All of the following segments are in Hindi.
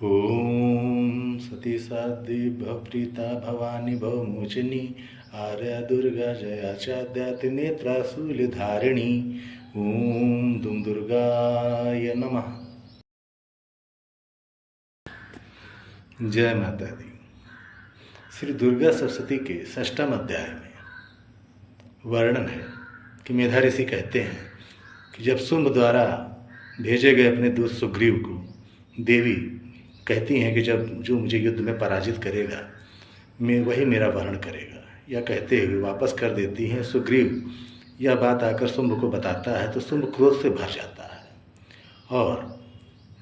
ओम सती साध्वी भवप्रीता भवानी भवमोचिनी आर्या दुर्गा जया चाद्याति नेत्रा शूलधारिणी। ओम दुम दुर्गाय नमः। जय माता दी। श्री दुर्गा सप्तशती के षष्ठम अध्याय में वर्णन है कि मेधा ऋषि कहते हैं कि जब शुंभ द्वारा भेजे गए अपने दूत सुग्रीव को देवी कहती हैं कि जब जो मुझे युद्ध में पराजित करेगा मैं वही मेरा वरण करेगा, यह कहते हुए वापस कर देती हैं। सुग्रीव यह बात आकर शुंभ को बताता है तो शुंभ क्रोध से भर जाता है और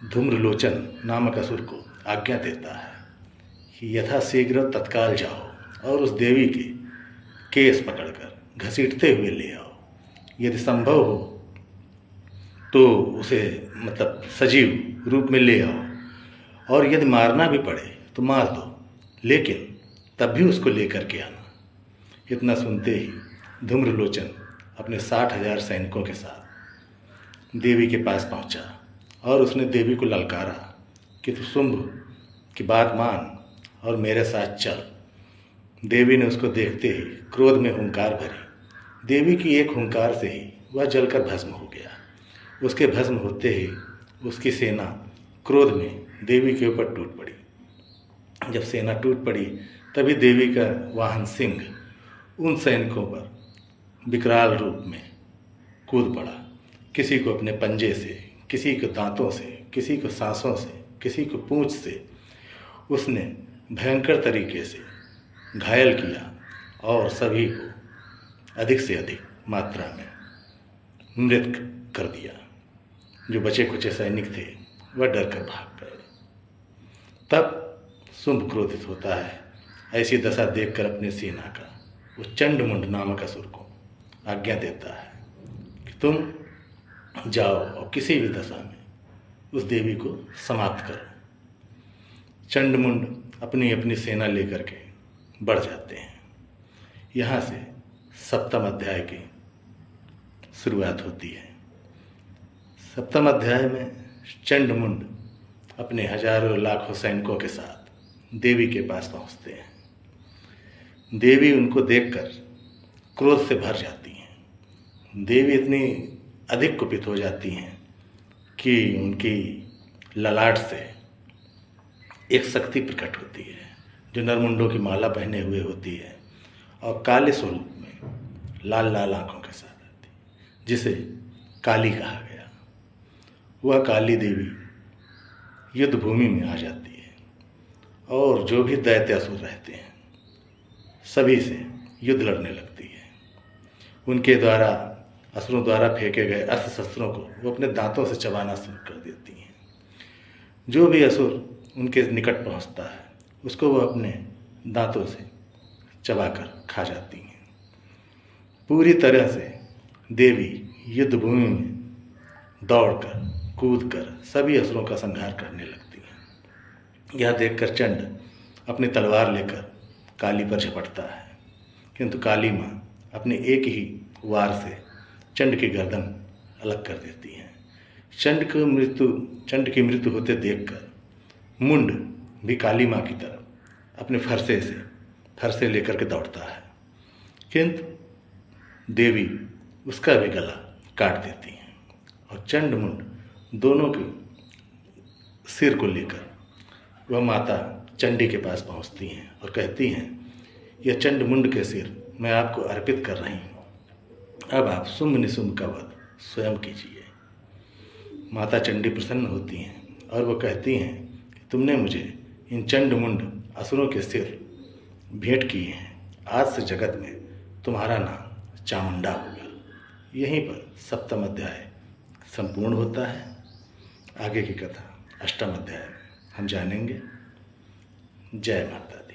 धूम्रलोचन नामक असुर को आज्ञा देता है कि यथाशीघ्र तत्काल जाओ और उस देवी के केस पकड़कर घसीटते हुए ले आओ, यदि संभव हो तो उसे सजीव रूप में ले आओ, और यदि मारना भी पड़े तो मार दो, लेकिन तब भी उसको लेकर के आना। इतना सुनते ही धूम्रलोचन अपने 60,000 सैनिकों के साथ देवी के पास पहुंचा और उसने देवी को ललकारा कि तू शुंभ की बात मान और मेरे साथ चल। देवी ने उसको देखते ही क्रोध में हुंकार भरी। देवी की एक हुंकार से ही वह जलकर भस्म हो गया। उसके भस्म होते ही उसकी सेना क्रोध में देवी के ऊपर टूट पड़ी। जब सेना टूट पड़ी तभी देवी का वाहन सिंह उन सैनिकों पर विकराल रूप में कूद पड़ा। किसी को अपने पंजे से, किसी को दांतों से, किसी को सांसों से, किसी को पूंछ से उसने भयंकर तरीके से घायल किया और सभी को अधिक से अधिक मात्रा में मृत कर दिया। जो बचे कुचे सैनिक थे वह डर कर भाग गए। तब शुंभ क्रोधित होता है। ऐसी दशा देखकर अपनी सेना का वो चंडमुंड नामक असुर को आज्ञा देता है कि तुम जाओ और किसी भी दशा में उस देवी को समाप्त करो। चंडमुंड अपनी अपनी सेना लेकर के बढ़ जाते हैं। यहाँ से सप्तम अध्याय की शुरुआत होती है। सप्तम अध्याय में चंडमुंड अपने हजारों लाखों सैनिकों के साथ देवी के पास पहुंचते हैं। देवी उनको देखकर क्रोध से भर जाती हैं। देवी इतनी अधिक कुपित हो जाती हैं कि उनकी ललाट से एक शक्ति प्रकट होती है जो नरमुंडों की माला पहने हुए होती है और काले स्वरूप में लाल लाल आंखों के साथ आती है, जिसे काली कहा गया। वह काली देवी युद्ध भूमि में आ जाती है और जो भी दैत्य असुर रहते हैं सभी से युद्ध लड़ने लगती है। उनके द्वारा असुरों द्वारा फेंके गए अस्त्र शस्त्रों को वो अपने दांतों से चबाना शुरू कर देती हैं। जो भी असुर उनके निकट पहुंचता है उसको वो अपने दांतों से चबाकर खा जाती हैं। पूरी तरह से देवी युद्ध भूमि में दौड़कर कूदकर सभी असुरों का संहार करने लगती है। यह देखकर चंड अपनी तलवार लेकर काली पर झपटता है, किंतु काली माँ अपने एक ही वार से चंड की गर्दन अलग कर देती है। चंड की मृत्यु होते देखकर मुंड भी काली माँ की तरफ अपने फरसे लेकर के दौड़ता है, किंतु देवी उसका भी गला काट देती है और चंड मुंड दोनों के सिर को लेकर वह माता चंडी के पास पहुंचती हैं और कहती हैं, यह चंडमुंड के सिर मैं आपको अर्पित कर रही हूँ, अब आप शुंभ निशुंभ का वध स्वयं कीजिए। माता चंडी प्रसन्न होती हैं और वो कहती हैं कि तुमने मुझे इन चंडमुंड असुरों के सिर भेंट किए हैं, आज से जगत में तुम्हारा नाम चामुंडा होगा। यहीं पर सप्तम अध्याय संपूर्ण होता है। आगे की कथा अष्टम अध्याय में हम जानेंगे। जय माता दी।